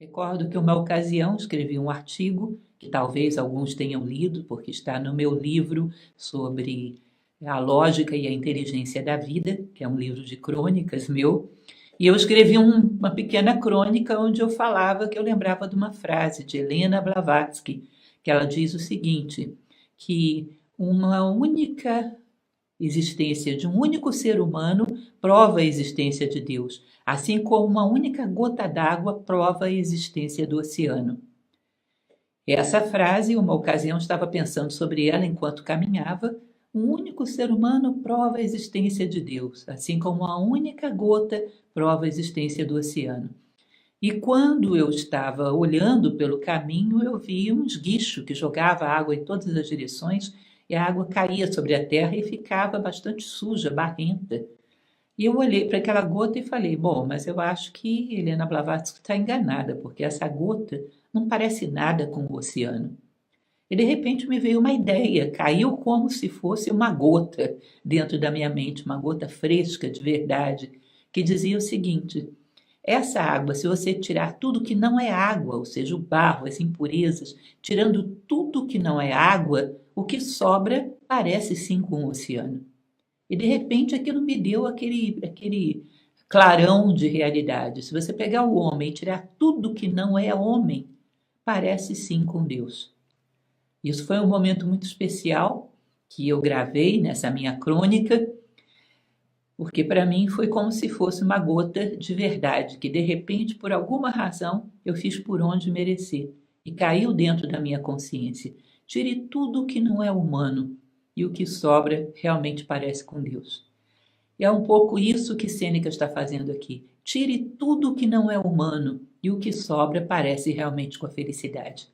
Recordo que uma ocasião escrevi um artigo que talvez alguns tenham lido, porque está no meu livro sobre a lógica e a inteligência da vida, que é um livro de crônicas meu, e eu escrevi uma pequena crônica onde eu falava que eu lembrava de uma frase de Helena Blavatsky, que ela diz o seguinte, que uma única existência de um único ser humano prova a existência de Deus, assim como uma única gota d'água prova a existência do oceano. Essa frase, uma ocasião, estava pensando sobre ela enquanto caminhava. Um único ser humano prova a existência de Deus, assim como uma única gota prova a existência do oceano. E quando eu estava olhando pelo caminho, eu vi um esguicho que jogava água em todas as direções e a água caía sobre a terra e ficava bastante suja, barrenta. E eu olhei para aquela gota e falei, bom, mas eu acho que Helena Blavatsky está enganada, porque essa gota não parece nada com o oceano. E de repente me veio uma ideia, caiu como se fosse uma gota dentro da minha mente, uma gota fresca de verdade, que dizia o seguinte: essa água, se você tirar tudo que não é água, ou seja, o barro, as impurezas, tirando tudo que não é água, o que sobra parece sim com o oceano. E de repente aquilo me deu aquele clarão de realidade. Se você pegar o homem e tirar tudo que não é homem, parece sim com Deus. Isso foi um momento muito especial que eu gravei nessa minha crônica, porque para mim foi como se fosse uma gota de verdade, que de repente, por alguma razão, eu fiz por onde merecer e caiu dentro da minha consciência. Tire tudo que não é humano e o que sobra realmente parece com Deus. E é um pouco isso que Sêneca está fazendo aqui. Tire tudo que não é humano e o que sobra parece realmente com a felicidade.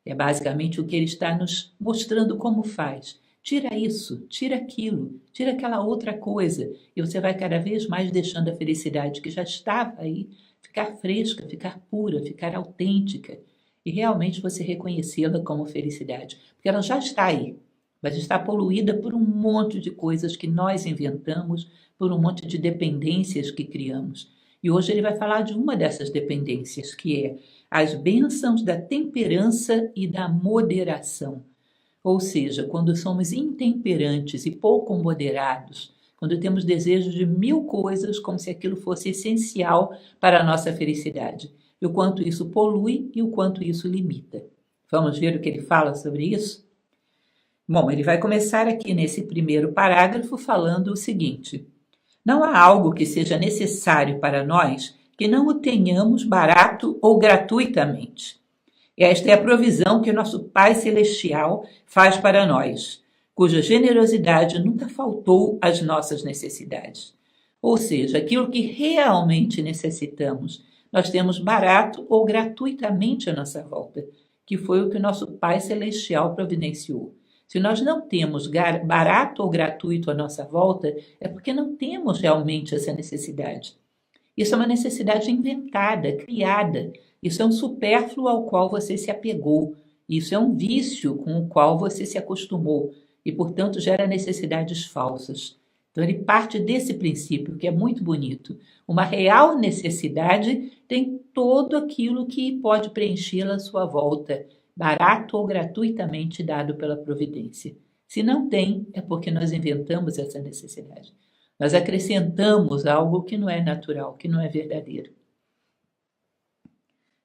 É basicamente o que ele está nos mostrando como faz. Tira isso, tira aquilo, tira aquela outra coisa, e você vai cada vez mais deixando a felicidade que já estava aí ficar fresca, ficar pura, ficar autêntica, e realmente você reconhecê-la como felicidade, porque ela já está aí, mas está poluída por um monte de coisas que nós inventamos, por um monte de dependências que criamos. E hoje ele vai falar de uma dessas dependências, que é as bênçãos da temperança e da moderação. Ou seja, quando somos intemperantes e pouco moderados, quando temos desejos de mil coisas como se aquilo fosse essencial para a nossa felicidade, e o quanto isso polui e o quanto isso limita. Vamos ver o que ele fala sobre isso? Bom, ele vai começar aqui nesse primeiro parágrafo falando o seguinte: não há algo que seja necessário para nós que não o tenhamos barato ou gratuitamente. Esta é a provisão que nosso Pai Celestial faz para nós, cuja generosidade nunca faltou às nossas necessidades. Ou seja, aquilo que realmente necessitamos, nós temos barato ou gratuitamente à nossa volta, que foi o que nosso Pai Celestial providenciou. Se nós não temos barato ou gratuito à nossa volta, é porque não temos realmente essa necessidade. Isso é uma necessidade inventada, criada. Isso é um supérfluo ao qual você se apegou. Isso é um vício com o qual você se acostumou e, portanto, gera necessidades falsas. Então, ele parte desse princípio, que é muito bonito. Uma real necessidade tem todo aquilo que pode preenchê-la à sua volta, barato ou gratuitamente dado pela providência. Se não tem, é porque nós inventamos essa necessidade. Nós acrescentamos algo que não é natural, que não é verdadeiro.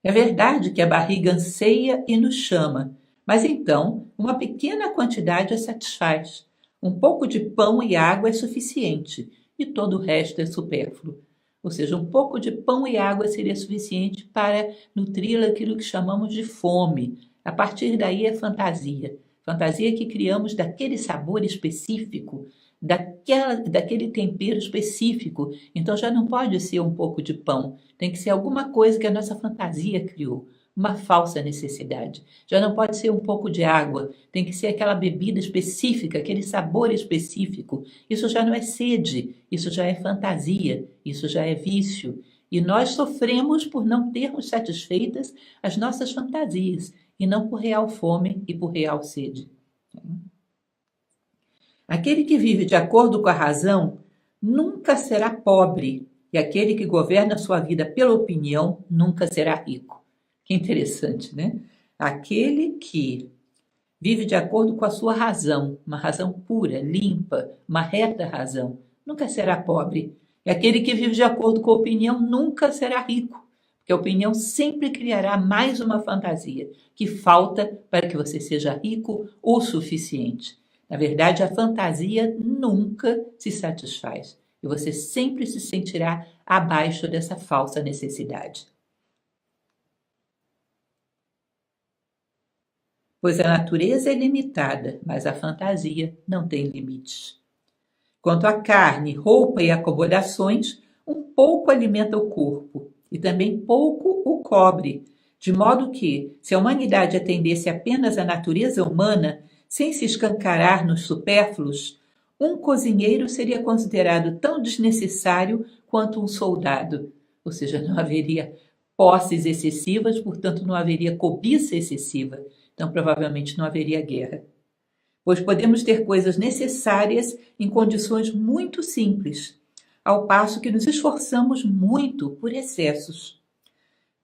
É verdade que a barriga anseia e nos chama, mas então uma pequena quantidade a satisfaz. Um pouco de pão e água é suficiente, e todo o resto é supérfluo. Ou seja, um pouco de pão e água seria suficiente para nutrir aquilo que chamamos de fome. A partir daí é fantasia. Fantasia que criamos daquele sabor específico, daquele tempero específico. Então já não pode ser um pouco de pão, tem que ser alguma coisa que a nossa fantasia criou, uma falsa necessidade. Já não pode ser um pouco de água, tem que ser aquela bebida específica, aquele sabor específico. Isso já não é sede, isso já é fantasia, isso já é vício. E nós sofremos por não termos satisfeitas as nossas fantasias, e não por real fome e por real sede. Aquele que vive de acordo com a razão nunca será pobre, e aquele que governa sua vida pela opinião nunca será rico. Que interessante, né? Aquele que vive de acordo com a sua razão, uma razão pura, limpa, uma reta razão, nunca será pobre. E aquele que vive de acordo com a opinião nunca será rico, porque a opinião sempre criará mais uma fantasia que falta para que você seja rico o suficiente. Na verdade, a fantasia nunca se satisfaz e você sempre se sentirá abaixo dessa falsa necessidade. Pois a natureza é limitada, mas a fantasia não tem limites. Quanto à carne, roupa e acomodações, um pouco alimenta o corpo e também pouco o cobre, de modo que, se a humanidade atendesse apenas à natureza humana, sem se escancarar nos supérfluos, um cozinheiro seria considerado tão desnecessário quanto um soldado, ou seja, não haveria posses excessivas, portanto não haveria cobiça excessiva, então provavelmente não haveria guerra. Pois podemos ter coisas necessárias em condições muito simples, ao passo que nos esforçamos muito por excessos.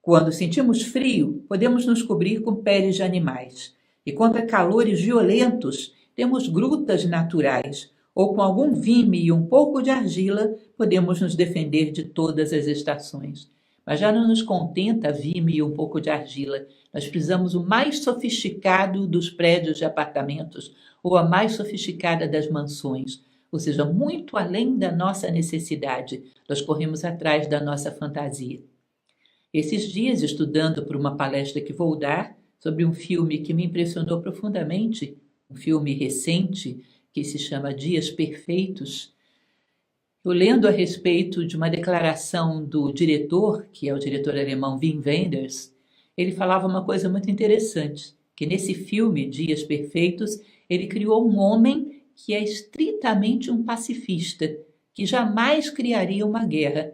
Quando sentimos frio, podemos nos cobrir com peles de animais, e contra calores violentos, temos grutas naturais, ou com algum vime e um pouco de argila, podemos nos defender de todas as estações. Mas já não nos contenta vime e um pouco de argila. Nós precisamos o mais sofisticado dos prédios de apartamentos, ou a mais sofisticada das mansões, ou seja, muito além da nossa necessidade, nós corremos atrás da nossa fantasia. Esses dias, estudando por uma palestra que vou dar sobre um filme que me impressionou profundamente, um filme recente que se chama Dias Perfeitos, eu lendo a respeito de uma declaração do diretor, que é o diretor alemão Wim Wenders, ele falava uma coisa muito interessante, que nesse filme Dias Perfeitos, ele criou um homem que é estritamente um pacifista, que jamais criaria uma guerra.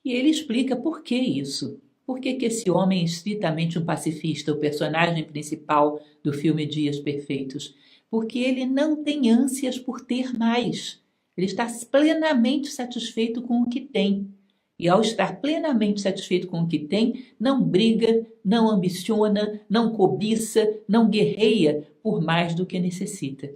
E ele explica por que isso. Por que esse homem é estritamente um pacifista, o personagem principal do filme Dias Perfeitos? Porque ele não tem ânsias por ter mais. Ele está plenamente satisfeito com o que tem. E ao estar plenamente satisfeito com o que tem, não briga, não ambiciona, não cobiça, não guerreia por mais do que necessita.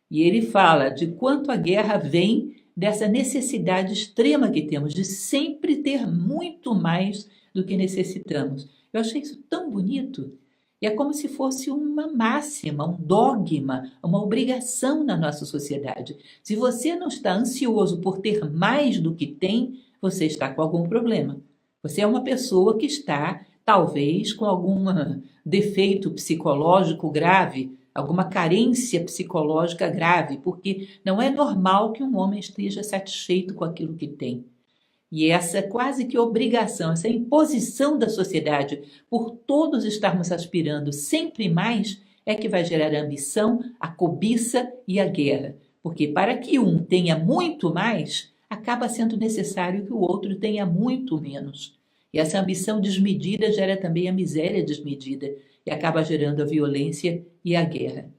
E ele fala de quanto a guerra vem dessa necessidade extrema que temos de sempre ter muito mais do que necessitamos. Eu achei isso tão bonito. E é como se fosse uma máxima, um dogma, uma obrigação na nossa sociedade. Se você não está ansioso por ter mais do que tem, você está com algum problema. Você é uma pessoa que está, talvez, com algum defeito psicológico grave, alguma carência psicológica grave, porque não é normal que um homem esteja satisfeito com aquilo que tem. E essa quase que obrigação, essa imposição da sociedade por todos estarmos aspirando sempre mais, é que vai gerar a ambição, a cobiça e a guerra. Porque para que um tenha muito mais, acaba sendo necessário que o outro tenha muito menos. E essa ambição desmedida gera também a miséria desmedida e acaba gerando a violência e a guerra.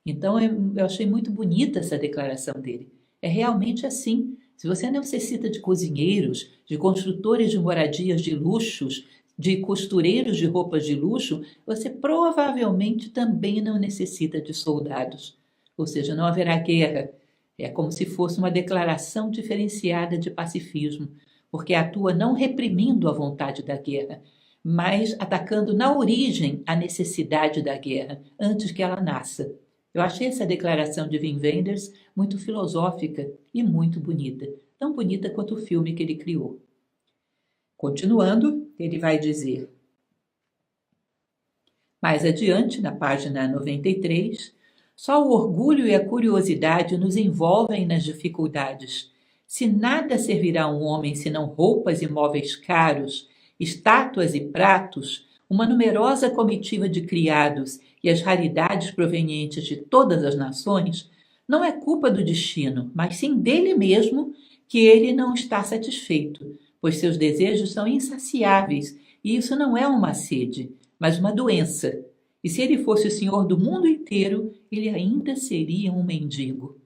Então eu achei muito bonita essa declaração dele. É realmente assim. Se você não necessita de cozinheiros, de construtores de moradias de luxos, de costureiros de roupas de luxo, você provavelmente também não necessita de soldados. Ou seja, não haverá guerra. É como se fosse uma declaração diferenciada de pacifismo, porque atua não reprimindo a vontade da guerra, mas atacando na origem a necessidade da guerra, antes que ela nasça. Eu achei essa declaração de Wim Wenders muito filosófica e muito bonita, tão bonita quanto o filme que ele criou. Continuando, ele vai dizer, mais adiante, na página 93, só o orgulho e a curiosidade nos envolvem nas dificuldades. Se nada servirá a um homem senão roupas e móveis caros, estátuas e pratos, uma numerosa comitiva de criados e as raridades provenientes de todas as nações, não é culpa do destino, mas sim dele mesmo que ele não está satisfeito, pois seus desejos são insaciáveis e isso não é uma sede, mas uma doença. E se ele fosse o senhor do mundo inteiro, ele ainda seria um mendigo.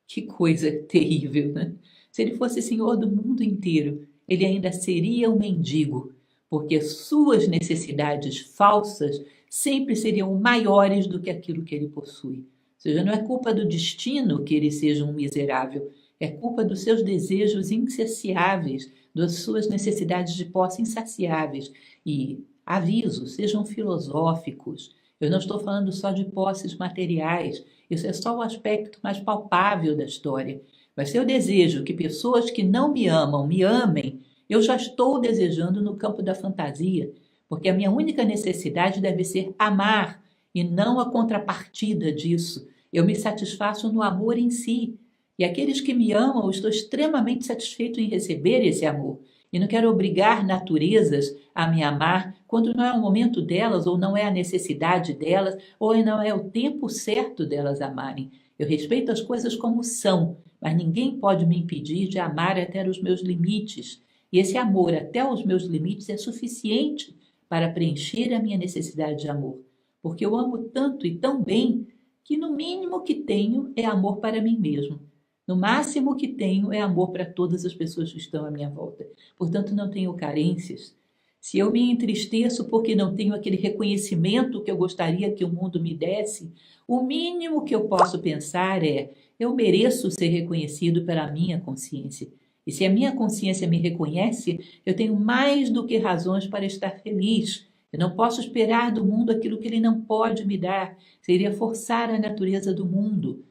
Que coisa terrível, né? Se ele fosse senhor do mundo inteiro, ele ainda seria um mendigo, porque suas necessidades falsas sempre seriam maiores do que aquilo que ele possui. Ou seja, não é culpa do destino que ele seja um miserável, é culpa dos seus desejos insaciáveis, das suas necessidades de posse insaciáveis. E aviso, sejam filosóficos. Eu não estou falando só de posses materiais, isso é só o aspecto mais palpável da história. Mas se eu desejo que pessoas que não me amam me amem, eu já estou desejando no campo da fantasia, porque a minha única necessidade deve ser amar e não a contrapartida disso. Eu me satisfaço no amor em si. E aqueles que me amam, eu estou extremamente satisfeito em receber esse amor. E não quero obrigar naturezas a me amar quando não é o momento delas, ou não é a necessidade delas, ou não é o tempo certo delas amarem. Eu respeito as coisas como são, mas ninguém pode me impedir de amar até os meus limites. E esse amor até os meus limites é suficiente para preencher a minha necessidade de amor. Porque eu amo tanto e tão bem que no mínimo que tenho é amor para mim mesmo. No máximo que tenho é amor para todas as pessoas que estão à minha volta. Portanto, não tenho carências. Se eu me entristeço porque não tenho aquele reconhecimento que eu gostaria que o mundo me desse, o mínimo que eu posso pensar é: eu mereço ser reconhecido pela minha consciência. E se a minha consciência me reconhece, eu tenho mais do que razões para estar feliz. Eu não posso esperar do mundo aquilo que ele não pode me dar. Seria forçar a natureza do mundo.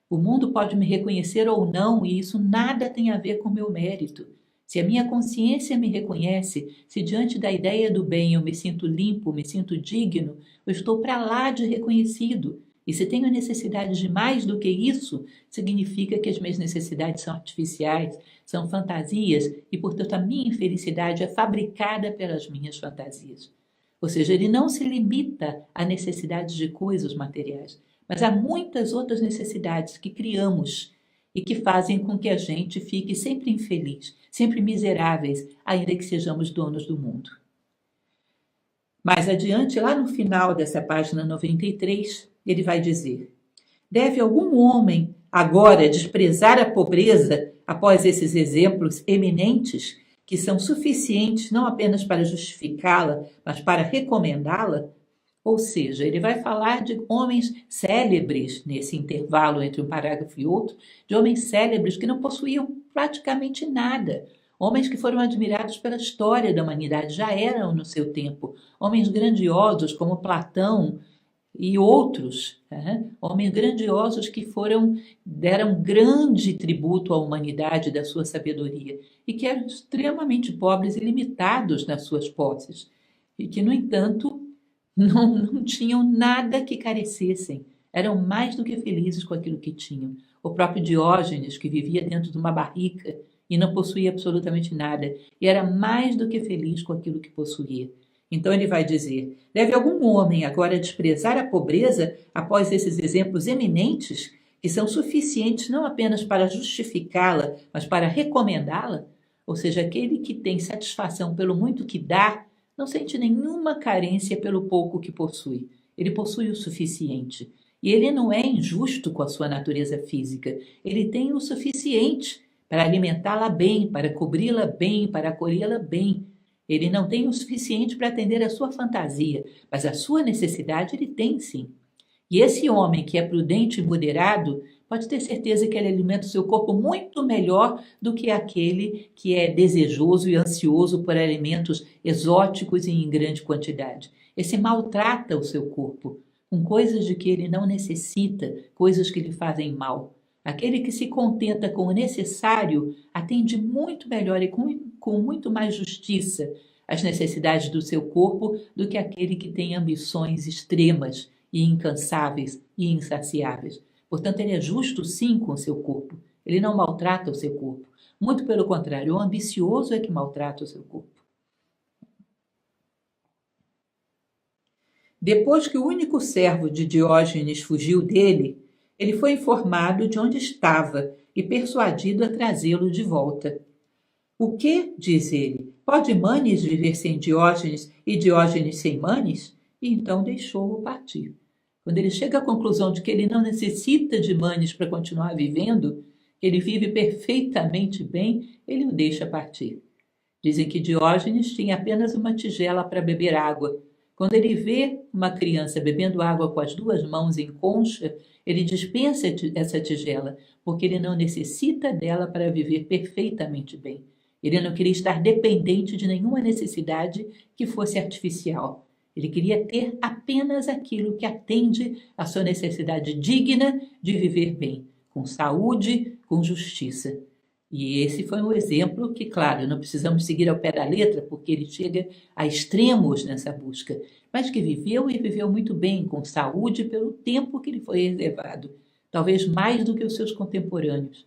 O mundo pode me reconhecer ou não, e isso nada tem a ver com meu mérito. Se a minha consciência me reconhece, se diante da ideia do bem eu me sinto limpo, me sinto digno, eu estou para lá de reconhecido. E se tenho necessidade de mais do que isso, significa que as minhas necessidades são artificiais, são fantasias, e portanto a minha infelicidade é fabricada pelas minhas fantasias. Ou seja, ele não se limita a necessidades de coisas materiais, mas há muitas outras necessidades que criamos e que fazem com que a gente fique sempre infeliz, sempre miseráveis, ainda que sejamos donos do mundo. Mais adiante, lá no final dessa página 93, ele vai dizer: deve algum homem agora desprezar a pobreza após esses exemplos eminentes, que são suficientes não apenas para justificá-la, mas para recomendá-la? Ou seja, ele vai falar de homens célebres, nesse intervalo entre um parágrafo e outro, de homens célebres que não possuíam praticamente nada. Homens que foram admirados pela história da humanidade, já eram no seu tempo. Homens grandiosos como Platão e outros. Homens grandiosos que deram grande tributo à humanidade da sua sabedoria e que eram extremamente pobres e limitados nas suas posses. E que, no entanto, não tinham nada que carecessem, eram mais do que felizes com aquilo que tinham. O próprio Diógenes, que vivia dentro de uma barrica e não possuía absolutamente nada, e era mais do que feliz com aquilo que possuía. Então ele vai dizer: deve algum homem agora desprezar a pobreza após esses exemplos eminentes, que são suficientes não apenas para justificá-la, mas para recomendá-la? Ou seja, aquele que tem satisfação pelo muito que dá, não sente nenhuma carência pelo pouco que possui. Ele possui o suficiente. E ele não é injusto com a sua natureza física. Ele tem o suficiente para alimentá-la bem, para cobri-la bem, para acolhê-la bem. Ele não tem o suficiente para atender a sua fantasia, mas a sua necessidade ele tem sim. E esse homem que é prudente e moderado, pode ter certeza que ele alimenta o seu corpo muito melhor do que aquele que é desejoso e ansioso por alimentos exóticos e em grande quantidade. Esse maltrata o seu corpo com coisas de que ele não necessita, coisas que lhe fazem mal. Aquele que se contenta com o necessário atende muito melhor e com muito mais justiça às necessidades do seu corpo do que aquele que tem ambições extremas e incansáveis e insaciáveis. Portanto, ele é justo sim com o seu corpo. Ele não maltrata o seu corpo. Muito pelo contrário, o ambicioso é que maltrata o seu corpo. Depois que o único servo de Diógenes fugiu dele, ele foi informado de onde estava e persuadido a trazê-lo de volta. O que, diz ele, pode Manes viver sem Diógenes e Diógenes sem Manes? E então deixou-o partir. Quando ele chega à conclusão de que ele não necessita de Manes para continuar vivendo, ele vive perfeitamente bem, ele o deixa partir. Dizem que Diógenes tinha apenas uma tigela para beber água. Quando ele vê uma criança bebendo água com as duas mãos em concha, ele dispensa essa tigela, porque ele não necessita dela para viver perfeitamente bem. Ele não queria estar dependente de nenhuma necessidade que fosse artificial. Ele queria ter apenas aquilo que atende à sua necessidade digna de viver bem, com saúde, com justiça. E esse foi um exemplo que, claro, não precisamos seguir ao pé da letra, porque ele chega a extremos nessa busca, mas que viveu e viveu muito bem, com saúde, pelo tempo que lhe foi reservado, talvez mais do que os seus contemporâneos,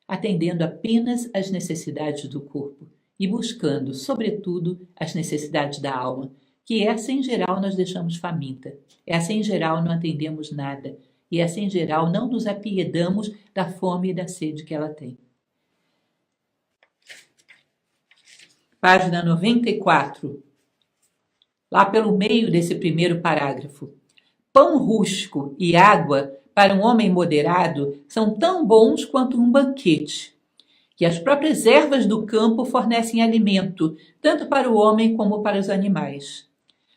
atendendo apenas às necessidades do corpo e buscando, sobretudo, as necessidades da alma, que essa em geral nós deixamos faminta, essa em geral não atendemos nada, e essa em geral não nos apiedamos da fome e da sede que ela tem. Página 94, lá pelo meio desse primeiro parágrafo. Pão rústico e água para um homem moderado são tão bons quanto um banquete, que as próprias ervas do campo fornecem alimento, tanto para o homem como para os animais.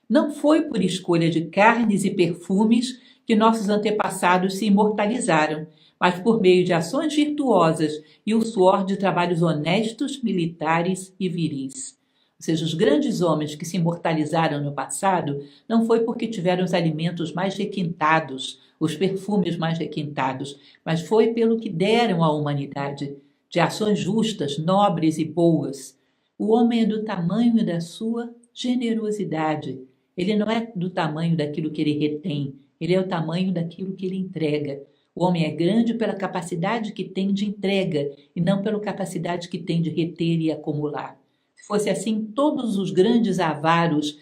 Não foi por escolha de carnes e perfumes que nossos antepassados se imortalizaram, mas por meio de ações virtuosas e o suor de trabalhos honestos, militares e viris. Ou seja, os grandes homens que se imortalizaram no passado não foi porque tiveram os alimentos mais requintados, os perfumes mais requintados, mas foi pelo que deram à humanidade, de ações justas, nobres e boas. O homem é do tamanho da sua generosidade. Ele não é do tamanho daquilo que ele retém, ele é o tamanho daquilo que ele entrega. O homem é grande pela capacidade que tem de entrega e não pela capacidade que tem de reter e acumular. Se fosse assim, todos os grandes avaros,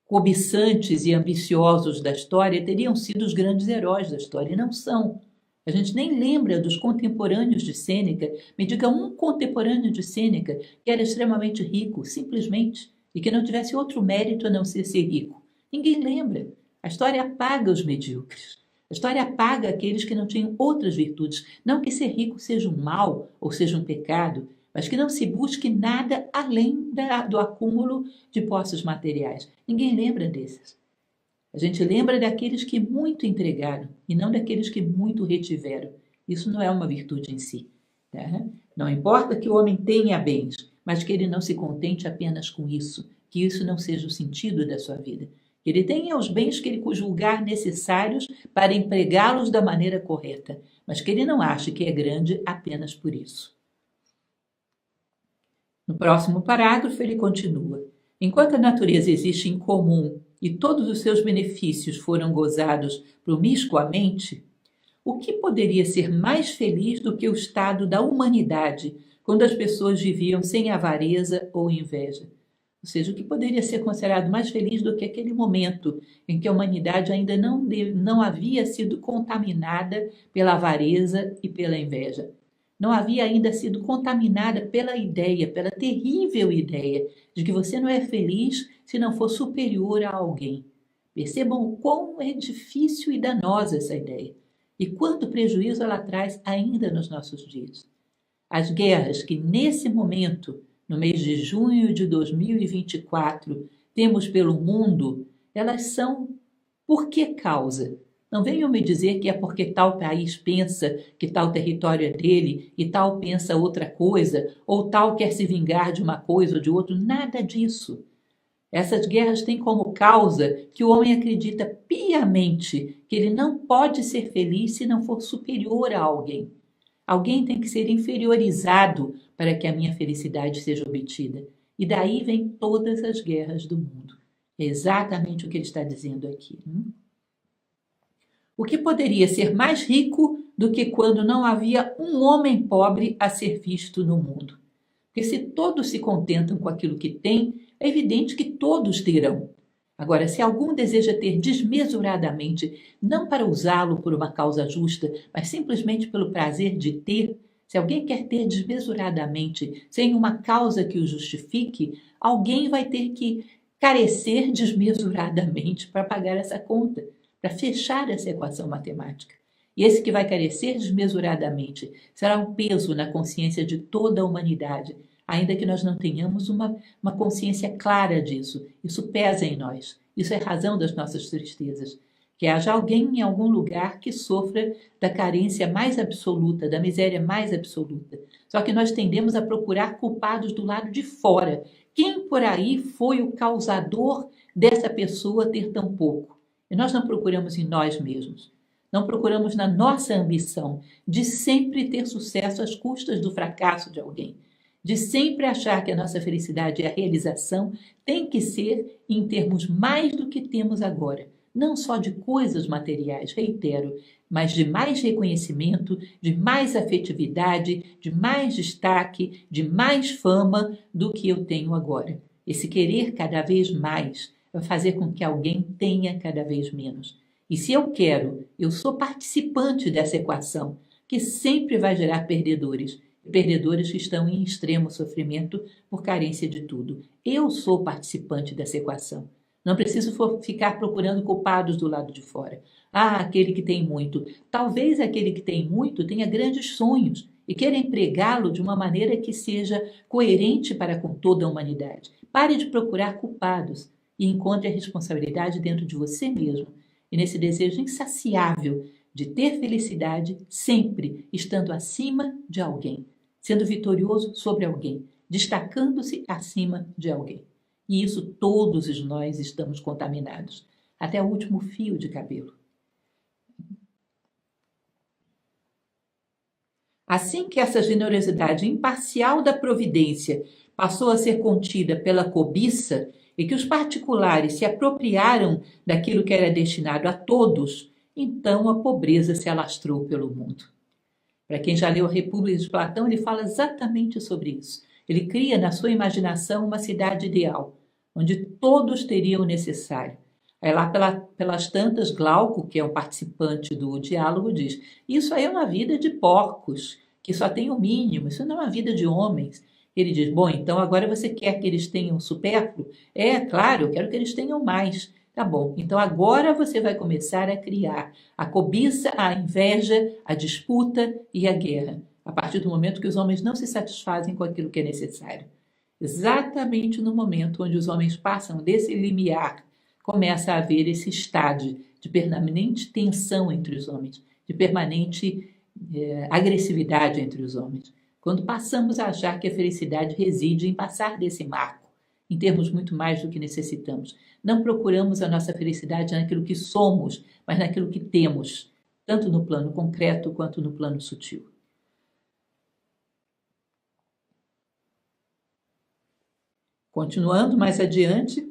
cobiçantes e ambiciosos da história teriam sido os grandes heróis da história, e não são. A gente nem lembra dos contemporâneos de Sêneca. Me diga um contemporâneo de Sêneca que era extremamente rico, simplesmente, e que não tivesse outro mérito a não ser rico. Ninguém lembra. A história apaga os medíocres. A história apaga aqueles que não tinham outras virtudes. Não que ser rico seja um mal ou seja um pecado, mas que não se busque nada além do acúmulo de posses materiais. Ninguém lembra desses. A gente lembra daqueles que muito entregaram e não daqueles que muito retiveram. Isso não é uma virtude em si. Tá? Não importa que o homem tenha bens, mas que ele não se contente apenas com isso, que isso não seja o sentido da sua vida. Que ele tenha os bens que ele julgar necessários para empregá-los da maneira correta, mas que ele não ache que é grande apenas por isso. No próximo parágrafo ele continua: enquanto a natureza existe em comum e todos os seus benefícios foram gozados promiscuamente, o que poderia ser mais feliz do que o estado da humanidade, quando as pessoas viviam sem avareza ou inveja? Ou seja, o que poderia ser considerado mais feliz do que aquele momento em que a humanidade ainda não havia sido contaminada pela avareza e pela inveja. Não havia ainda sido contaminada pela ideia, pela terrível ideia de que você não é feliz se não for superior a alguém. Percebam o quão é difícil e danosa essa ideia e quanto prejuízo ela traz ainda nos nossos dias. As guerras que nesse momento, no mês de junho de 2024, temos pelo mundo, elas são por que causa? Não venham me dizer que é porque tal país pensa que tal território é dele e tal pensa outra coisa, ou tal quer se vingar de uma coisa ou de outra. Nada disso. Essas guerras têm como causa que o homem acredita piamente que ele não pode ser feliz se não for superior a alguém. Alguém tem que ser inferiorizado para que a minha felicidade seja obtida. E daí vem todas as guerras do mundo. É exatamente o que ele está dizendo aqui. O que poderia ser mais rico do que quando não havia um homem pobre a ser visto no mundo? Porque se todos se contentam com aquilo que têm, é evidente que todos terão. Agora, se algum deseja ter desmesuradamente, não para usá-lo por uma causa justa, mas simplesmente pelo prazer de ter, se alguém quer ter desmesuradamente, sem uma causa que o justifique, alguém vai ter que carecer desmesuradamente para pagar essa conta, para fechar essa equação matemática. E esse que vai carecer desmesuradamente será um peso na consciência de toda a humanidade, ainda que nós não tenhamos uma consciência clara disso. Isso pesa em nós. Isso é razão das nossas tristezas. Que haja alguém em algum lugar que sofra da carência mais absoluta, da miséria mais absoluta. Só que nós tendemos a procurar culpados do lado de fora. Quem por aí foi o causador dessa pessoa ter tão pouco? E nós não procuramos em nós mesmos. Não procuramos na nossa ambição de sempre ter sucesso às custas do fracasso de alguém. De sempre achar que a nossa felicidade e a realização tem que ser em termos mais do que temos agora. Não só de coisas materiais, reitero, mas de mais reconhecimento, de mais afetividade, de mais destaque, de mais fama do que eu tenho agora. Esse querer cada vez mais vai fazer com que alguém tenha cada vez menos. E se eu quero, eu sou participante dessa equação, que sempre vai gerar perdedores, perdedores que estão em extremo sofrimento por carência de tudo. Eu sou participante dessa equação. Não preciso ficar procurando culpados do lado de fora. Ah, aquele que tem muito. Talvez aquele que tem muito tenha grandes sonhos e queira empregá-lo de uma maneira que seja coerente para com toda a humanidade. Pare de procurar culpados e encontre a responsabilidade dentro de você mesmo e nesse desejo insaciável de ter felicidade sempre estando acima de alguém, sendo vitorioso sobre alguém, destacando-se acima de alguém. E isso todos nós estamos contaminados, até o último fio de cabelo. Assim que essa generosidade imparcial da providência passou a ser contida pela cobiça e que os particulares se apropriaram daquilo que era destinado a todos, então a pobreza se alastrou pelo mundo. Para quem já leu a República de Platão, ele fala exatamente sobre isso. Ele cria na sua imaginação uma cidade ideal, onde todos teriam o necessário. Aí lá pelas tantas, Glauco, que é um participante do diálogo, diz: isso aí é uma vida de porcos, que só tem o mínimo, isso não é uma vida de homens. Ele diz: bom, então agora você quer que eles tenham supérfluo? É, claro, eu quero que eles tenham mais. Tá bom, então agora você vai começar a criar a cobiça, a inveja, a disputa e a guerra, a partir do momento que os homens não se satisfazem com aquilo que é necessário. Exatamente no momento onde os homens passam desse limiar, começa a haver esse estágio de permanente tensão entre os homens, de permanente agressividade entre os homens. Quando passamos a achar que a felicidade reside em passar desse marco, em termos muito mais do que necessitamos. Não procuramos a nossa felicidade naquilo que somos, mas naquilo que temos, tanto no plano concreto quanto no plano sutil. Continuando mais adiante,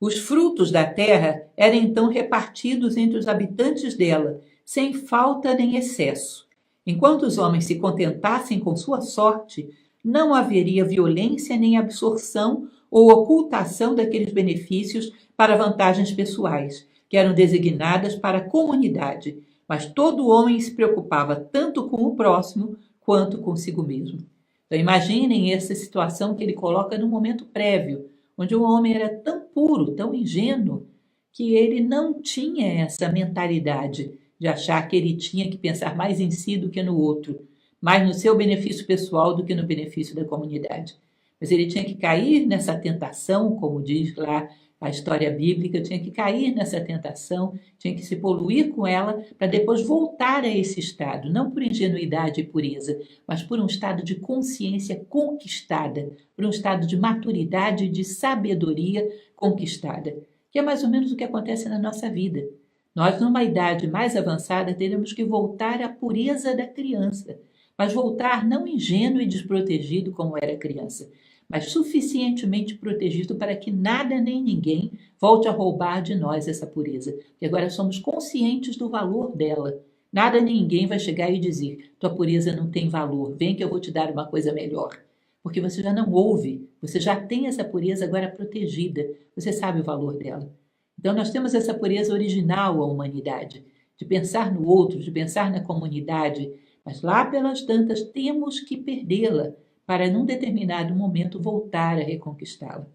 os frutos da terra eram então repartidos entre os habitantes dela, sem falta nem excesso. Enquanto os homens se contentassem com sua sorte, não haveria violência nem absorção ou ocultação daqueles benefícios para vantagens pessoais, que eram designadas para a comunidade, mas todo homem se preocupava tanto com o próximo quanto consigo mesmo. Então imaginem essa situação que ele coloca no momento prévio, onde o homem era tão puro, tão ingênuo, que ele não tinha essa mentalidade de achar que ele tinha que pensar mais em si do que no outro, mais no seu benefício pessoal do que no benefício da comunidade. Mas ele tinha que cair nessa tentação, como diz lá a história bíblica, tinha que cair nessa tentação, tinha que se poluir com ela para depois voltar a esse estado, não por ingenuidade e pureza, mas por um estado de consciência conquistada, por um estado de maturidade e de sabedoria conquistada, que é mais ou menos o que acontece na nossa vida. Nós, numa idade mais avançada, teremos que voltar à pureza da criança, mas voltar não ingênuo e desprotegido como era criança, mas suficientemente protegido para que nada nem ninguém volte a roubar de nós essa pureza, porque agora somos conscientes do valor dela. Nada nem ninguém vai chegar e dizer: tua pureza não tem valor, vem que eu vou te dar uma coisa melhor. Porque você já não ouve, você já tem essa pureza agora protegida, você sabe o valor dela. Então nós temos essa pureza original à humanidade, de pensar no outro, de pensar na comunidade, mas lá pelas tantas temos que perdê-la para, num determinado momento, voltar a reconquistá-la.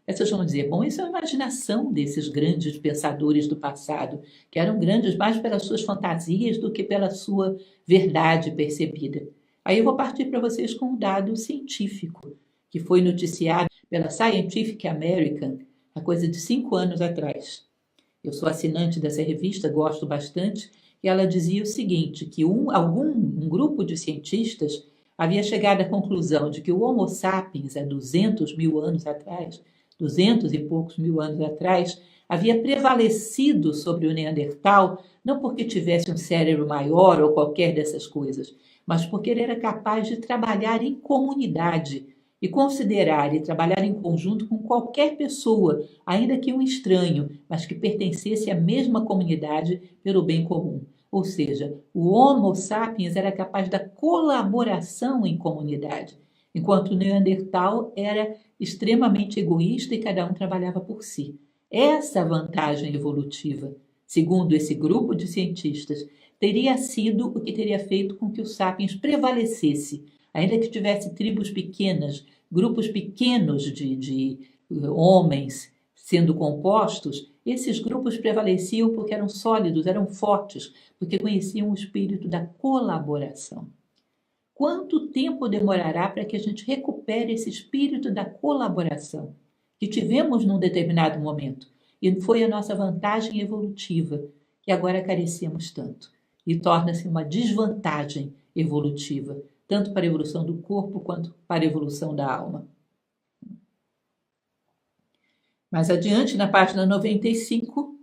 Essas vão dizer: bom, isso é a imaginação desses grandes pensadores do passado, que eram grandes mais pelas suas fantasias do que pela sua verdade percebida. Aí eu vou partir para vocês com um dado científico, que foi noticiado pela Scientific American há coisa de 5 anos atrás. Eu sou assinante dessa revista, gosto bastante, e ela dizia o seguinte, que um grupo de cientistas havia chegado à conclusão de que o Homo sapiens, há 200 mil anos atrás, 200 e poucos mil anos atrás, havia prevalecido sobre o Neandertal, não porque tivesse um cérebro maior ou qualquer dessas coisas, mas porque ele era capaz de trabalhar em comunidade e considerar e trabalhar em conjunto com qualquer pessoa, ainda que um estranho, mas que pertencesse à mesma comunidade pelo bem comum. Ou seja, o Homo sapiens era capaz da colaboração em comunidade, enquanto o Neandertal era extremamente egoísta e cada um trabalhava por si. Essa vantagem evolutiva, segundo esse grupo de cientistas, teria sido o que teria feito com que o sapiens prevalecesse, ainda que tivesse tribos pequenas, grupos pequenos de homens sendo compostos, esses grupos prevaleciam porque eram sólidos, eram fortes, porque conheciam o espírito da colaboração. Quanto tempo demorará para que a gente recupere esse espírito da colaboração que tivemos num determinado momento e foi a nossa vantagem evolutiva que agora carecemos tanto e torna-se uma desvantagem evolutiva, tanto para a evolução do corpo quanto para a evolução da alma. Mais adiante, na página 95,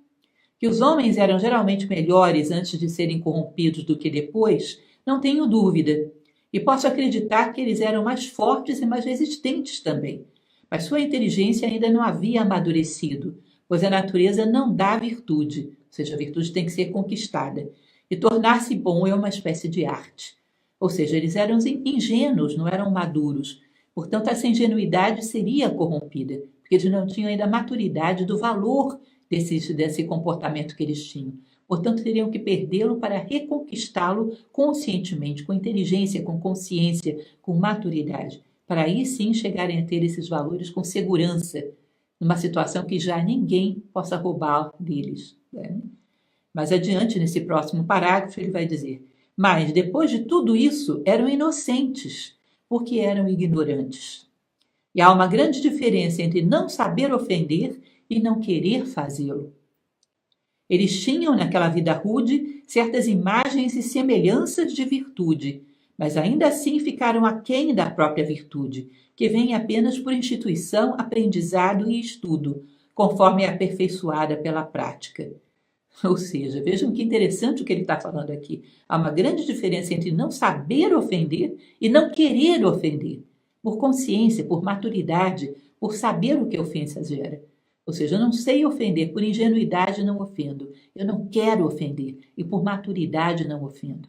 que os homens eram geralmente melhores antes de serem corrompidos do que depois, não tenho dúvida. E posso acreditar que eles eram mais fortes e mais resistentes também. Mas sua inteligência ainda não havia amadurecido, pois a natureza não dá virtude, ou seja, a virtude tem que ser conquistada. E tornar-se bom é uma espécie de arte. Ou seja, eles eram ingênuos, não eram maduros. Portanto, essa ingenuidade seria corrompida, porque eles não tinham ainda a maturidade do valor desse comportamento que eles tinham. Portanto, teriam que perdê-lo para reconquistá-lo conscientemente, com inteligência, com consciência, com maturidade, para aí sim chegarem a ter esses valores com segurança, numa situação que já ninguém possa roubar deles. Né? Mais adiante, nesse próximo parágrafo, ele vai dizer: mas, depois de tudo isso, eram inocentes, porque eram ignorantes. E há uma grande diferença entre não saber ofender e não querer fazê-lo. Eles tinham, naquela vida rude, certas imagens e semelhanças de virtude, mas ainda assim ficaram aquém da própria virtude, que vem apenas por instituição, aprendizado e estudo, conforme é aperfeiçoada pela prática. Ou seja, vejam que interessante o que ele está falando aqui. Há uma grande diferença entre não saber ofender e não querer ofender, por consciência, por maturidade, por saber o que a ofensa gera. Ou seja, eu não sei ofender, por ingenuidade não ofendo. Eu não quero ofender e por maturidade não ofendo.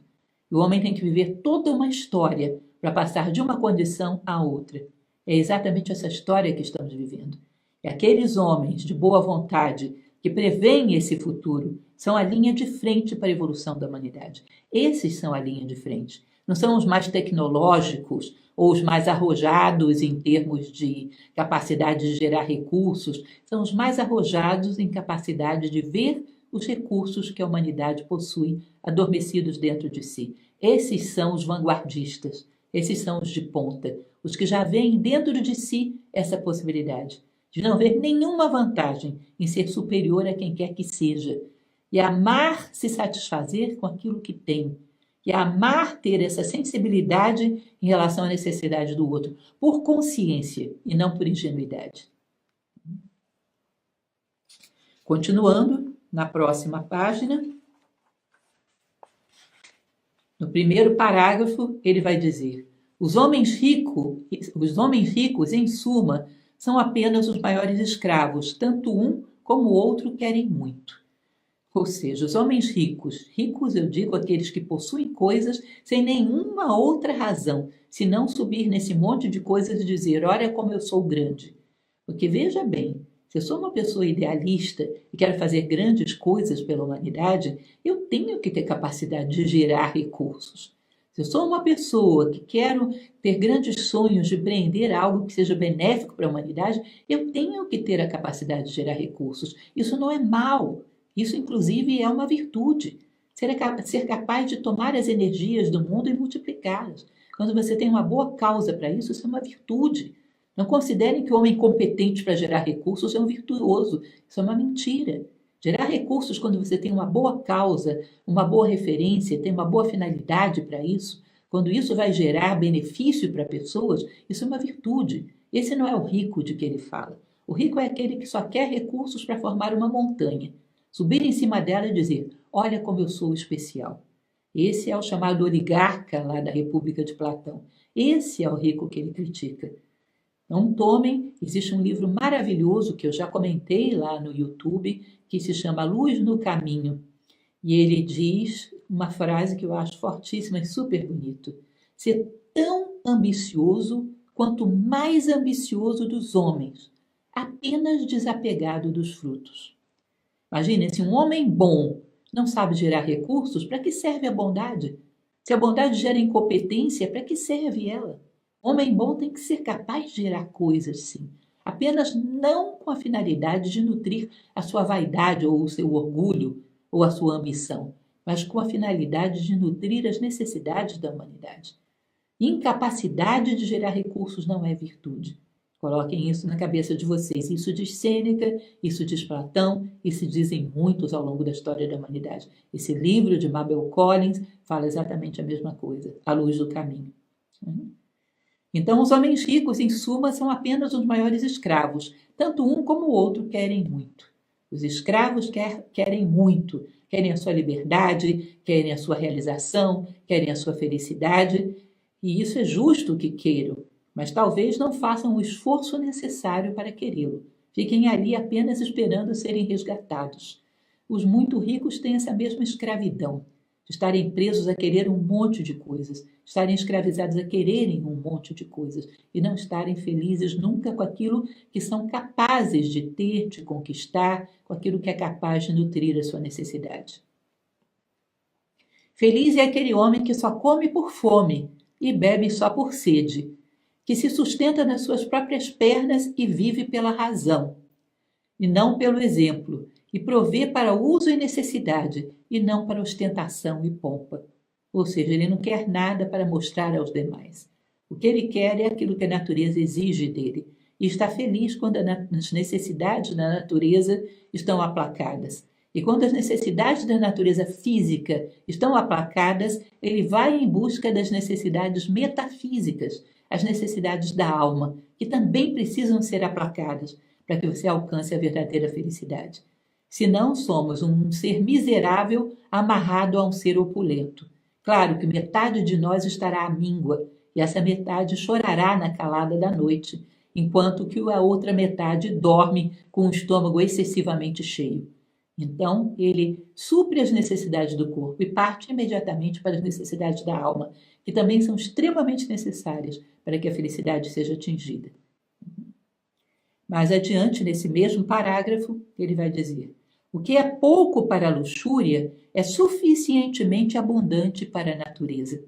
E o homem tem que viver toda uma história para passar de uma condição a outra. É exatamente essa história que estamos vivendo. É aqueles homens de boa vontade que preveem esse futuro, são a linha de frente para a evolução da humanidade. Esses são a linha de frente. Não são os mais tecnológicos ou os mais arrojados em termos de capacidade de gerar recursos, são os mais arrojados em capacidade de ver os recursos que a humanidade possui adormecidos dentro de si. Esses são os vanguardistas, esses são os de ponta, os que já veem dentro de si essa possibilidade de não ver nenhuma vantagem em ser superior a quem quer que seja, e amar se satisfazer com aquilo que tem, e amar ter essa sensibilidade em relação à necessidade do outro, por consciência e não por ingenuidade. Continuando, na próxima página, no primeiro parágrafo, ele vai dizer: os homens ricos, em suma, são apenas os maiores escravos, tanto um como o outro querem muito. Ou seja, os homens ricos eu digo aqueles que possuem coisas sem nenhuma outra razão, senão subir nesse monte de coisas e dizer: olha como eu sou grande. Porque veja bem, se eu sou uma pessoa idealista e quero fazer grandes coisas pela humanidade, eu tenho que ter capacidade de gerar recursos. Se eu sou uma pessoa que quero ter grandes sonhos de empreender algo que seja benéfico para a humanidade, eu tenho que ter a capacidade de gerar recursos. Isso não é mal, isso inclusive é uma virtude. Ser capaz de tomar as energias do mundo e multiplicá-las. Quando você tem uma boa causa para isso, isso é uma virtude. Não considerem que o homem competente para gerar recursos é um virtuoso. Isso é uma mentira. Gerar recursos quando você tem uma boa causa, uma boa referência, tem uma boa finalidade para isso, quando isso vai gerar benefício para pessoas, isso é uma virtude. Esse não é o rico de que ele fala. O rico é aquele que só quer recursos para formar uma montanha, subir em cima dela e dizer: olha como eu sou especial. Esse é o chamado oligarca lá da República de Platão. Esse é o rico que ele critica. Não tomem, existe um livro maravilhoso que eu já comentei lá no YouTube, que se chama Luz no Caminho. E ele diz uma frase que eu acho fortíssima e super bonito: ser tão ambicioso quanto mais ambicioso dos homens, apenas desapegado dos frutos. Imagine, se um homem bom não sabe gerar recursos, para que serve a bondade? Se a bondade gera incompetência, para que serve ela? Homem bom tem que ser capaz de gerar coisas, sim, apenas não com a finalidade de nutrir a sua vaidade ou o seu orgulho ou a sua ambição, mas com a finalidade de nutrir as necessidades da humanidade. Incapacidade de gerar recursos não é virtude. Coloquem isso na cabeça de vocês. Isso diz Sêneca, isso diz Platão, isso dizem muitos ao longo da história da humanidade. Esse livro de Mabel Collins fala exatamente a mesma coisa, A Luz do Caminho. Então, os homens ricos, em suma, são apenas os maiores escravos. Tanto um como o outro querem muito. Os escravos querem muito, querem a sua liberdade, querem a sua realização, querem a sua felicidade. E isso é justo que queiram, mas talvez não façam o esforço necessário para querê-lo. Fiquem ali apenas esperando serem resgatados. Os muito ricos têm essa mesma escravidão, de estarem presos a querer um monte de coisas, estarem escravizados a quererem um monte de coisas e não estarem felizes nunca com aquilo que são capazes de ter, de conquistar, com aquilo que é capaz de nutrir a sua necessidade. Feliz é aquele homem que só come por fome e bebe só por sede, que se sustenta nas suas próprias pernas e vive pela razão, e não pelo exemplo, e provê para uso e necessidade, e não para ostentação e pompa. Ou seja, ele não quer nada para mostrar aos demais. O que ele quer é aquilo que a natureza exige dele, e está feliz quando as necessidades da natureza estão aplacadas. E quando as necessidades da natureza física estão aplacadas, ele vai em busca das necessidades metafísicas, as necessidades da alma, que também precisam ser aplacadas para que você alcance a verdadeira felicidade. Senão, somos um ser miserável amarrado a um ser opulento. Claro que metade de nós estará à míngua, e essa metade chorará na calada da noite, enquanto que a outra metade dorme com o estômago excessivamente cheio. Então, ele supre as necessidades do corpo e parte imediatamente para as necessidades da alma, que também são extremamente necessárias para que a felicidade seja atingida. Mais adiante, nesse mesmo parágrafo, ele vai dizer: o que é pouco para a luxúria é suficientemente abundante para a natureza.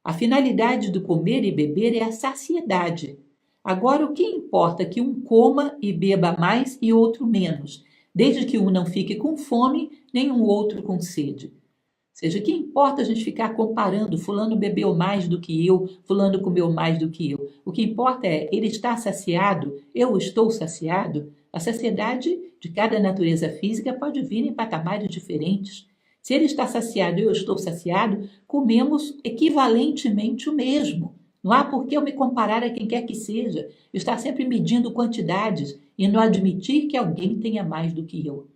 A finalidade do comer e beber é a saciedade. Agora, o que importa é que um coma e beba mais e outro menos, desde que um não fique com fome, nem o outro com sede. Ou seja, que importa a gente ficar comparando, fulano bebeu mais do que eu, fulano comeu mais do que eu. O que importa é, ele está saciado, eu estou saciado. A saciedade de cada natureza física pode vir em patamares diferentes. Se ele está saciado e eu estou saciado, comemos equivalentemente o mesmo. Não há por que eu me comparar a quem quer que seja, estar sempre medindo quantidades e não admitir que alguém tenha mais do que eu.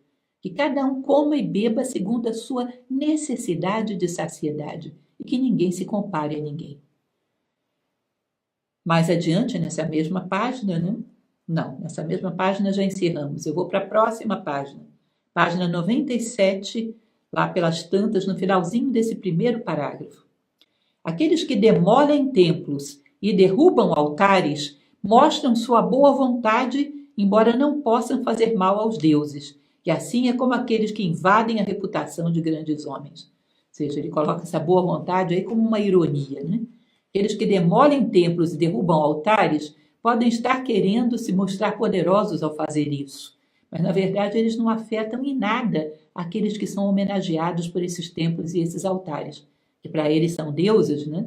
Que cada um coma e beba segundo a sua necessidade de saciedade e que ninguém se compare a ninguém. Mais adiante, nessa mesma página, né? Não, nessa mesma página já encerramos. Eu vou para a próxima página. Página 97, lá pelas tantas, no finalzinho desse primeiro parágrafo. Aqueles que demolem templos e derrubam altares mostram sua boa vontade, embora não possam fazer mal aos deuses, que assim é como aqueles que invadem a reputação de grandes homens. Ou seja, ele coloca essa boa vontade aí como uma ironia, né? Aqueles que demolem templos e derrubam altares podem estar querendo se mostrar poderosos ao fazer isso, mas na verdade eles não afetam em nada aqueles que são homenageados por esses templos e esses altares, que para eles são deuses, né?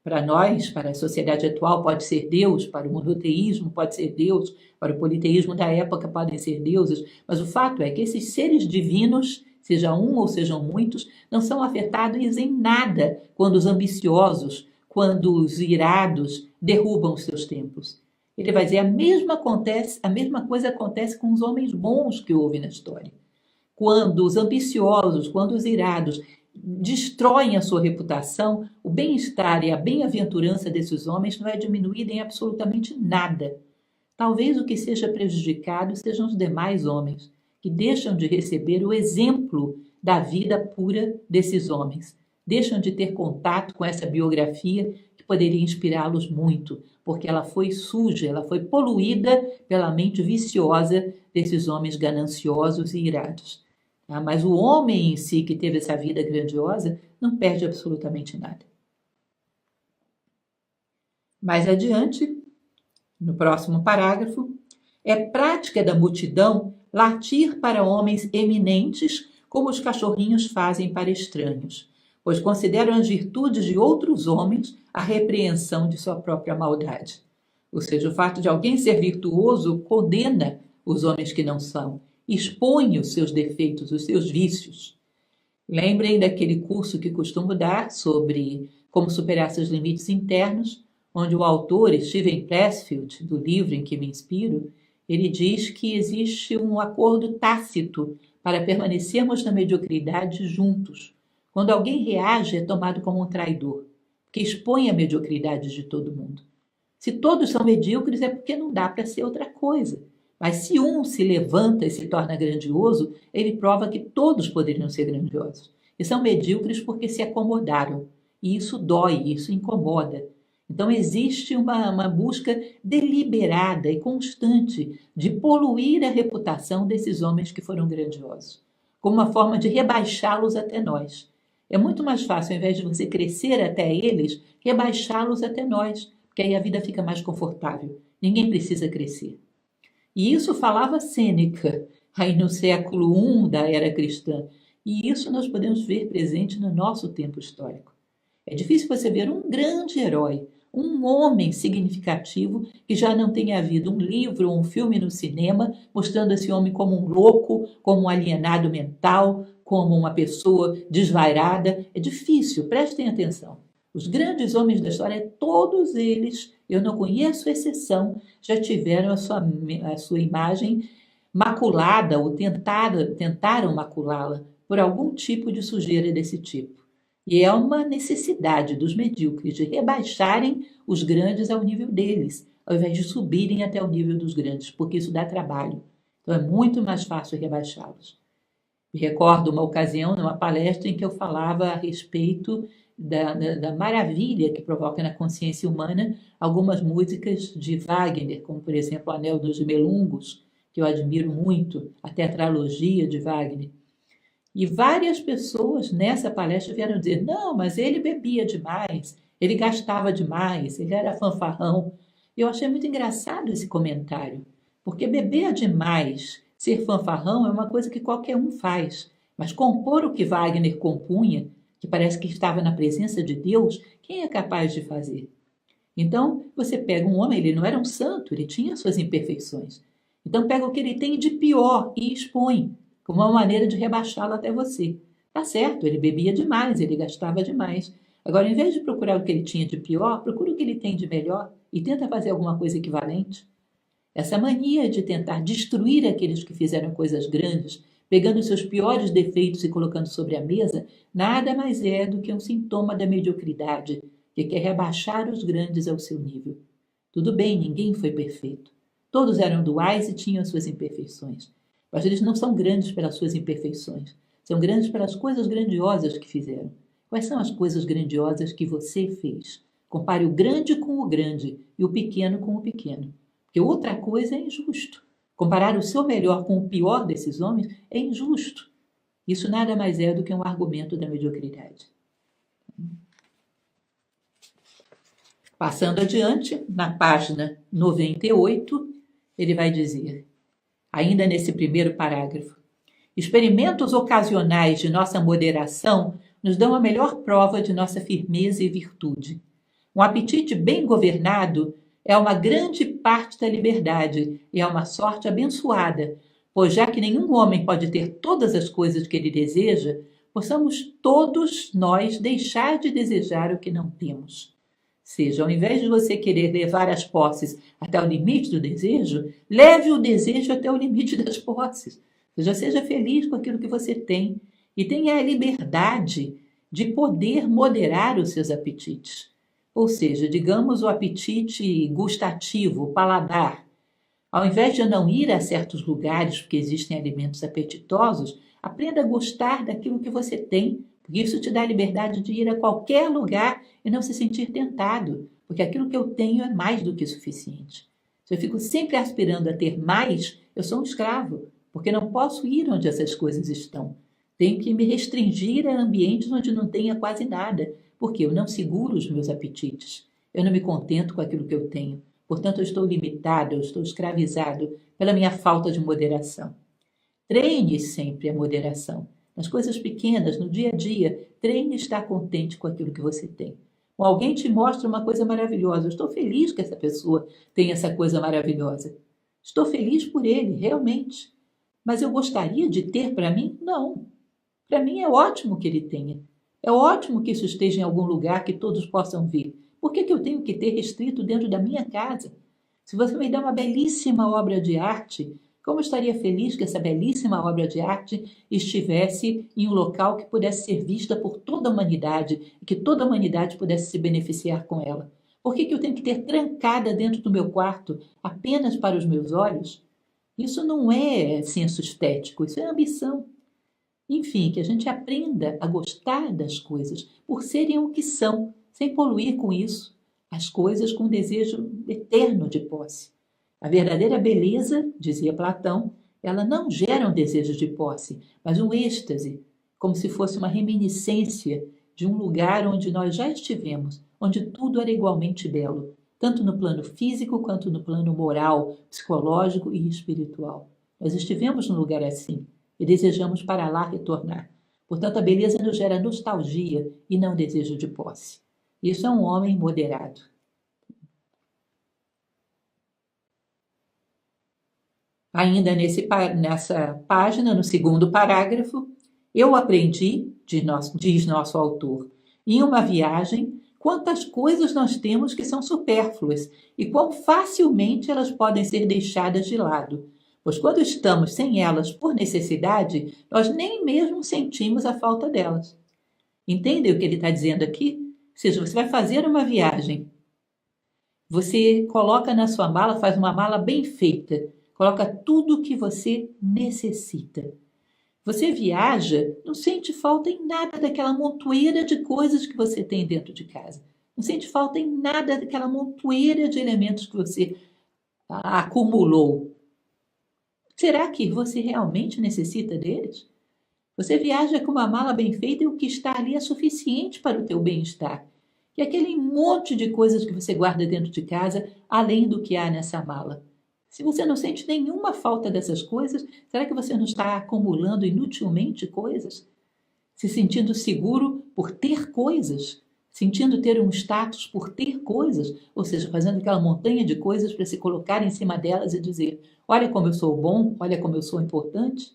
Para nós, para a sociedade atual, pode ser Deus, para o monoteísmo pode ser Deus, para o politeísmo da época podem ser deuses, mas o fato é que esses seres divinos, seja um ou sejam muitos, não são afetados em nada quando os ambiciosos, quando os irados derrubam os seus templos. Ele vai dizer, a mesma coisa acontece com os homens bons que houve na história. Quando os ambiciosos, quando os irados destroem a sua reputação, o bem-estar e a bem-aventurança desses homens não é diminuída em absolutamente nada. Talvez o que seja prejudicado sejam os demais homens, que deixam de receber o exemplo da vida pura desses homens, deixam de ter contato com essa biografia que poderia inspirá-los muito, porque ela foi suja, ela foi poluída pela mente viciosa desses homens gananciosos e irados. Mas o homem em si, que teve essa vida grandiosa, não perde absolutamente nada. Mais adiante, no próximo parágrafo, é prática da multidão latir para homens eminentes como os cachorrinhos fazem para estranhos, pois consideram as virtudes de outros homens a repreensão de sua própria maldade. Ou seja, o fato de alguém ser virtuoso condena os homens que não são, expõe os seus defeitos, os seus vícios. Lembrem daquele curso que costumo dar sobre como superar seus limites internos, onde o autor Steven Pressfield, do livro em que me inspiro, ele diz que existe um acordo tácito para permanecermos na mediocridade juntos. Quando alguém reage, é tomado como um traidor, que expõe a mediocridade de todo mundo. Se todos são medíocres, é porque não dá para ser outra coisa. Mas se um se levanta e se torna grandioso, ele prova que todos poderiam ser grandiosos. E são medíocres porque se acomodaram. E isso dói, isso incomoda. Então existe uma busca deliberada e constante de poluir a reputação desses homens que foram grandiosos, como uma forma de rebaixá-los até nós. É muito mais fácil, ao invés de você crescer até eles, rebaixá-los até nós, porque aí a vida fica mais confortável. Ninguém precisa crescer. E isso falava Sêneca, aí no século I da era cristã. E isso nós podemos ver presente no nosso tempo histórico. É difícil você ver um grande herói, um homem significativo que já não tenha havido um livro ou um filme no cinema mostrando esse homem como um louco, como um alienado mental, como uma pessoa desvairada. É difícil, prestem atenção. Os grandes homens da história, todos eles, eu não conheço exceção, já tiveram a sua imagem maculada ou tentaram maculá-la por algum tipo de sujeira desse tipo. E é uma necessidade dos medíocres de rebaixarem os grandes ao nível deles, ao invés de subirem até o nível dos grandes, porque isso dá trabalho. Então é muito mais fácil rebaixá-los. Me recordo uma ocasião, numa palestra, em que eu falava a respeito da maravilha que provoca na consciência humana algumas músicas de Wagner, como, por exemplo, o Anel dos Nibelungos, que eu admiro muito, a tetralogia de Wagner. E várias pessoas nessa palestra vieram dizer, não, mas ele bebia demais, ele gastava demais, ele era fanfarrão. Eu achei muito engraçado esse comentário, porque beber demais, ser fanfarrão é uma coisa que qualquer um faz, mas compor o que Wagner compunha, que parece que estava na presença de Deus, quem é capaz de fazer? Então, você pega um homem, ele não era um santo, ele tinha suas imperfeições. Então, pega o que ele tem de pior e expõe, como uma maneira de rebaixá-lo até você. Tá certo, ele bebia demais, ele gastava demais. Agora, ao invés de procurar o que ele tinha de pior, procura o que ele tem de melhor e tenta fazer alguma coisa equivalente. Essa mania de tentar destruir aqueles que fizeram coisas grandes, pegando seus piores defeitos e colocando sobre a mesa, nada mais é do que um sintoma da mediocridade, que quer rebaixar os grandes ao seu nível. Tudo bem, ninguém foi perfeito. Todos eram duais e tinham suas imperfeições. Mas eles não são grandes pelas suas imperfeições. São grandes pelas coisas grandiosas que fizeram. Quais são as coisas grandiosas que você fez? Compare o grande com o grande e o pequeno com o pequeno. Porque outra coisa é injusto. Comparar o seu melhor com o pior desses homens é injusto. Isso nada mais é do que um argumento da mediocridade. Passando adiante, na página 98, ele vai dizer, ainda nesse primeiro parágrafo, experimentos ocasionais de nossa moderação nos dão a melhor prova de nossa firmeza e virtude. Um apetite bem governado é uma grande parte da liberdade e é uma sorte abençoada, pois já que nenhum homem pode ter todas as coisas que ele deseja, possamos todos nós deixar de desejar o que não temos. Seja, ao invés de você querer levar as posses até o limite do desejo, leve o desejo até o limite das posses. Seja feliz com aquilo que você tem e tenha a liberdade de poder moderar os seus apetites. Ou seja, digamos o apetite gustativo, o paladar. Ao invés de não ir a certos lugares porque existem alimentos apetitosos, aprenda a gostar daquilo que você tem, porque isso te dá a liberdade de ir a qualquer lugar e não se sentir tentado, porque aquilo que eu tenho é mais do que suficiente. Se eu fico sempre aspirando a ter mais, eu sou um escravo, porque não posso ir onde essas coisas estão. Tenho que me restringir a ambientes onde não tenha quase nada, porque eu não seguro os meus apetites. Eu não me contento com aquilo que eu tenho. Portanto, eu estou limitado, eu estou escravizado pela minha falta de moderação. Treine sempre a moderação. Nas coisas pequenas, no dia a dia, treine estar contente com aquilo que você tem. Ou alguém te mostra uma coisa maravilhosa. Eu estou feliz que essa pessoa tenha essa coisa maravilhosa. Estou feliz por ele, realmente. Mas eu gostaria de ter para mim? Não. Para mim é ótimo que ele tenha. É ótimo que isso esteja em algum lugar que todos possam ver. Por que eu tenho que ter restrito dentro da minha casa? Se você me dá uma belíssima obra de arte, como eu estaria feliz que essa belíssima obra de arte estivesse em um local que pudesse ser vista por toda a humanidade e que toda a humanidade pudesse se beneficiar com ela? Por que eu tenho que ter trancada dentro do meu quarto apenas para os meus olhos? Isso não é senso estético, isso é ambição. Enfim, que a gente aprenda a gostar das coisas por serem o que são, sem poluir com isso as coisas com desejo eterno de posse. A verdadeira beleza, dizia Platão, ela não gera um desejo de posse, mas um êxtase, como se fosse uma reminiscência de um lugar onde nós já estivemos, onde tudo era igualmente belo, tanto no plano físico quanto no plano moral, psicológico e espiritual. Nós estivemos num lugar assim e desejamos para lá retornar. Portanto, a beleza nos gera nostalgia e não desejo de posse. Isso é um homem moderado. Ainda nessa página, no segundo parágrafo, eu aprendi, diz nosso autor, em uma viagem, quantas coisas nós temos que são supérfluas e quão facilmente elas podem ser deixadas de lado. Pois quando estamos sem elas por necessidade, nós nem mesmo sentimos a falta delas. Entendem o que ele está dizendo aqui? Ou seja, você vai fazer uma viagem, você coloca na sua mala, faz uma mala bem feita, coloca tudo o que você necessita. Você viaja, não sente falta em nada daquela montoeira de coisas que você tem dentro de casa. Não sente falta em nada daquela montoeira de elementos que você acumulou. Será que você realmente necessita deles? Você viaja com uma mala bem feita e o que está ali é suficiente para o teu bem-estar. E aquele monte de coisas que você guarda dentro de casa, além do que há nessa mala. Se você não sente nenhuma falta dessas coisas, será que você não está acumulando inutilmente coisas? Se sentindo seguro por ter coisas? Sentindo ter um status por ter coisas? Ou seja, fazendo aquela montanha de coisas para se colocar em cima delas e dizer: olha como eu sou bom, olha como eu sou importante?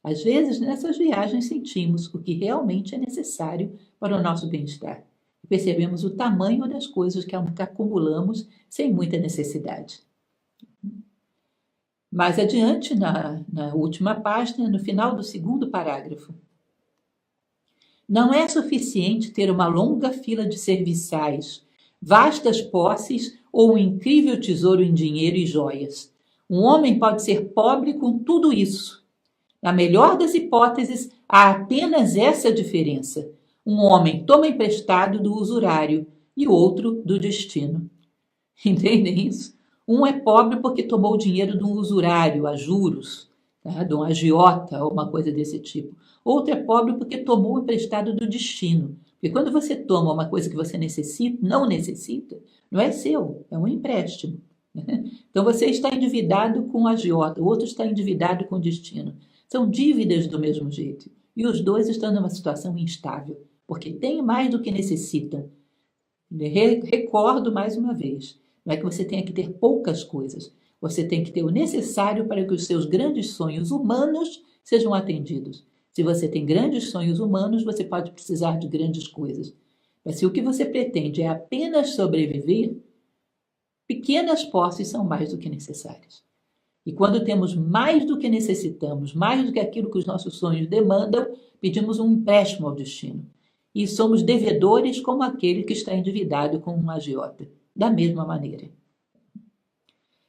Às vezes, nessas viagens, sentimos o que realmente é necessário para o nosso bem-estar. Percebemos o tamanho das coisas que acumulamos sem muita necessidade. Mais adiante, na última página, no final do segundo parágrafo. Não é suficiente ter uma longa fila de serviçais, vastas posses ou um incrível tesouro em dinheiro e joias. Um homem pode ser pobre com tudo isso. Na melhor das hipóteses, há apenas essa diferença. Um homem toma emprestado do usurário e o outro do destino. Entendem isso? Um é pobre porque tomou o dinheiro de um usurário, a juros, tá? De um agiota ou uma coisa desse tipo. Outro é pobre porque tomou o emprestado do destino. Porque quando você toma uma coisa que você não necessita, não é seu, é um empréstimo. Então você está endividado com o agiota, o outro está endividado com o destino. São dívidas do mesmo jeito. E os dois estão numa situação instável, porque têm mais do que necessitam. Recordo mais uma vez, não é que você tenha que ter poucas coisas, você tem que ter o necessário para que os seus grandes sonhos humanos sejam atendidos. Se você tem grandes sonhos humanos, você pode precisar de grandes coisas. Mas se o que você pretende é apenas sobreviver, pequenas posses são mais do que necessárias. E quando temos mais do que necessitamos, mais do que aquilo que os nossos sonhos demandam, pedimos um empréstimo ao destino. E somos devedores como aquele que está endividado com um agiota, da mesma maneira.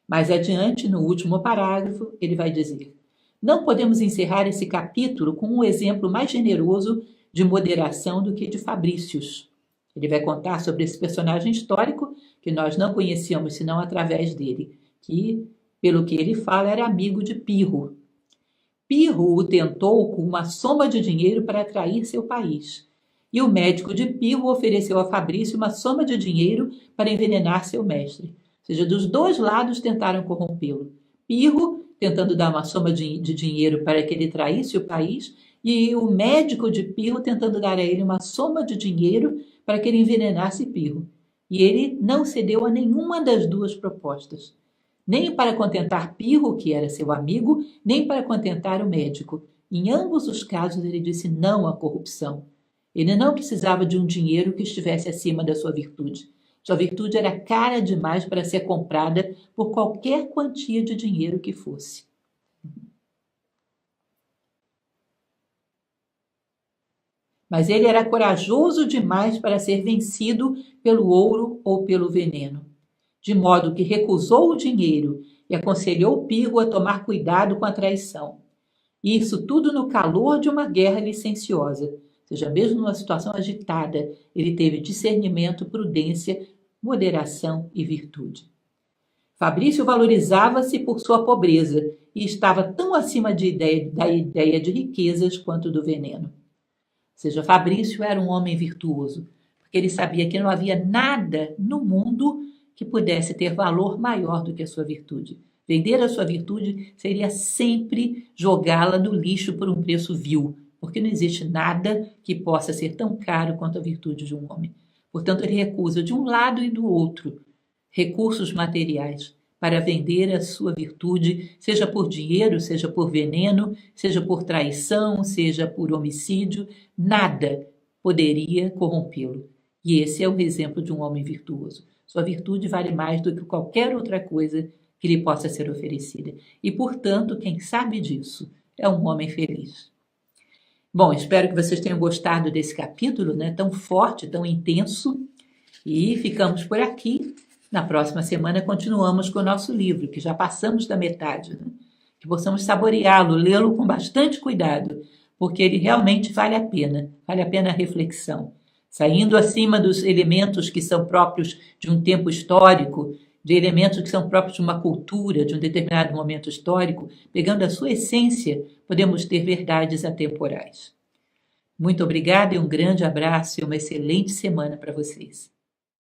Mais adiante, no último parágrafo, ele vai dizer: não podemos encerrar esse capítulo com um exemplo mais generoso de moderação do que de Fabrícios. Ele vai contar sobre esse personagem histórico que nós não conhecíamos senão através dele, que, pelo que ele fala, era amigo de Pirro. Pirro o tentou com uma soma de dinheiro para atrair seu país. E o médico de Pirro ofereceu a Fabrício uma soma de dinheiro para envenenar seu mestre. Ou seja, dos dois lados tentaram corrompê-lo. Pirro tentando dar uma soma de dinheiro para que ele traísse o país, e o médico de Pirro tentando dar a ele uma soma de dinheiro para que ele envenenasse Pirro. E ele não cedeu a nenhuma das duas propostas. Nem para contentar Pirro, que era seu amigo, nem para contentar o médico. Em ambos os casos ele disse não à corrupção. Ele não precisava de um dinheiro que estivesse acima da sua virtude. Sua virtude era cara demais para ser comprada por qualquer quantia de dinheiro que fosse. Mas ele era corajoso demais para ser vencido pelo ouro ou pelo veneno, de modo que recusou o dinheiro e aconselhou Pirro a tomar cuidado com a traição. E isso tudo no calor de uma guerra licenciosa. Ou seja, mesmo numa situação agitada, ele teve discernimento, prudência, moderação e virtude. Fabrício valorizava-se por sua pobreza e estava tão acima da ideia de riquezas quanto do veneno. Ou seja, Fabrício era um homem virtuoso, porque ele sabia que não havia nada no mundo que pudesse ter valor maior do que a sua virtude. Vender a sua virtude seria sempre jogá-la no lixo por um preço vil, porque não existe nada que possa ser tão caro quanto a virtude de um homem. Portanto, ele recusa de um lado e do outro recursos materiais para vender a sua virtude, seja por dinheiro, seja por veneno, seja por traição, seja por homicídio, nada poderia corrompê-lo. E esse é o exemplo de um homem virtuoso. Sua virtude vale mais do que qualquer outra coisa que lhe possa ser oferecida. E, portanto, quem sabe disso é um homem feliz. Bom, espero que vocês tenham gostado desse capítulo, né, tão forte, tão intenso. E ficamos por aqui. Na próxima semana continuamos com o nosso livro, que já passamos da metade, né? Que possamos saboreá-lo, lê-lo com bastante cuidado, porque ele realmente vale a pena a reflexão. Saindo acima dos elementos que são próprios de um tempo histórico, de elementos que são próprios de uma cultura, de um determinado momento histórico, pegando a sua essência, podemos ter verdades atemporais. Muito obrigada e um grande abraço e uma excelente semana para vocês.